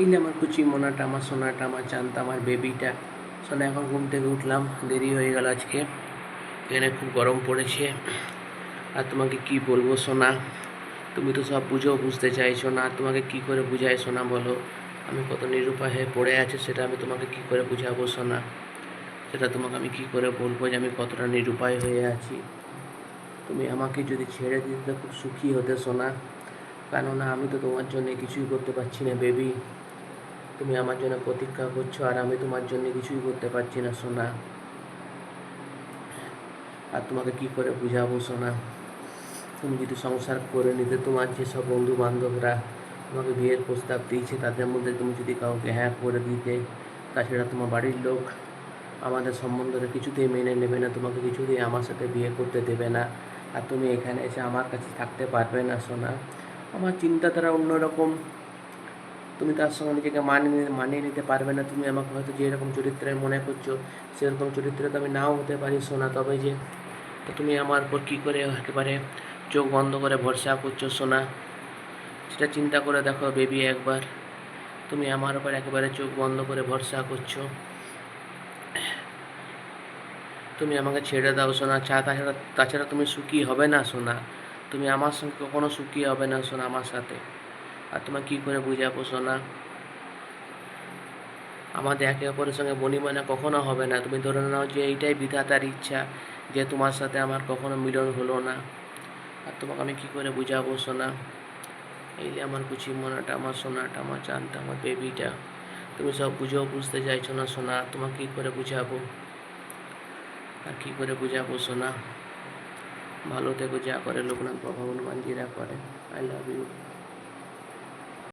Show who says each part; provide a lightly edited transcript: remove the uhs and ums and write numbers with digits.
Speaker 1: এই যে আমার কুচি মোনাটা, আমার সোনাটা, আমার চাঁদটা, আমার বেবিটা। সোনা, এখন ঘুম থেকে উঠলাম, দেরি হয়ে গেল আজকে। এখানে খুব গরম পড়েছে। আর তোমাকে কি বলবো সোনা, তুমি তো সব বুঝতে চাইছো না। তোমাকে কি করে বুঝাই সোনা বলো? আমি কত নিরুপায় হয়ে পড়ে আছি, সেটা আমি তোমাকে কি করে বুঝাবো সোনা? সেটা তোমাকে আমি কি করে বলবো যে আমি কতটা নিরুপায় হয়ে আছি? তুমি আমাকে যদি ছেড়ে দিতে খুব সুখী হতে সোনা, কেননা আমি তো তোমার জন্য কিছুই করতে পারছি না বেবি। তুমি আমার জন্য প্রতীক্ষা করছো আর আমি তোমার জন্য কিছুই করতে পারছি না সোনা। আর তোমাকে কি করে বুঝাবো সোনা? তুমি যদি সংসার করে নিতে, তোমার যেসব বন্ধু বান্ধবরা তোমাকে বিয়ের প্রস্তাব দিয়েছে তাদের মধ্যে তুমি যদি কাউকে হ্যাঁ করে দিতে, তাছাড়া তোমার বাড়ির লোক আমাদের সম্বন্ধটা কিছুতেই মেনে নেবে না, তোমাকে কিছুতেই আমার সাথে বিয়ে করতে দেবে না। আর তুমি এখানে এসে আমার কাছে থাকতে পারবে না সোনা। আমার চিন্তাধারা অন্যরকম। তুমি তার সঙ্গে নিজেকে মানিয়ে নিতে পারবে না। তুমি আমাকে হয়তো যেরকম চরিত্রে মনে করছো সেরকম চরিত্রে তো আমি নাও হতে পারি সোনা। তবে যে তো তুমি আমার উপর কী করে একেবারে চোখ বন্ধ করে ভরসা করছো সোনা, সেটা চিন্তা করে দেখো বেবি একবার। তুমি আমার উপর একেবারে চোখ বন্ধ করে ভরসা করছো। তুমি আমাকে ছেড়ে দাও সোনা। তাছাড়া তাছাড়া তুমি সুখী হবে না সোনা। তুমি আমার সঙ্গে কখনো সুখী হবে না সোনা আমার সাথে। আর তোমার কী করে বুঝাবো সোনা? আমাদের একে অপরের সঙ্গে বনিবনা কখনো হবে না। তুমি ধরে নাও যে এইটাই বিধাতার ইচ্ছা যে তোমার সাথে আমার কখনো মিলন হলো না। আর তোমাকে আমি কী করে বুঝাবো সোনা? এই যে আমার কুচি মোনাটা, আমার সোনাটা, আমার চাঁদটা, আমার বেবিটা। তুমি সব বুঝতে চাইছো না সোনা। তোমাকে কী করে বুঝাবো? আর কী করে বুঝাবো সোনা? ভালো থেকো, যা করে লোকনাথ বাবা হনুমানজিরা করে। I love you.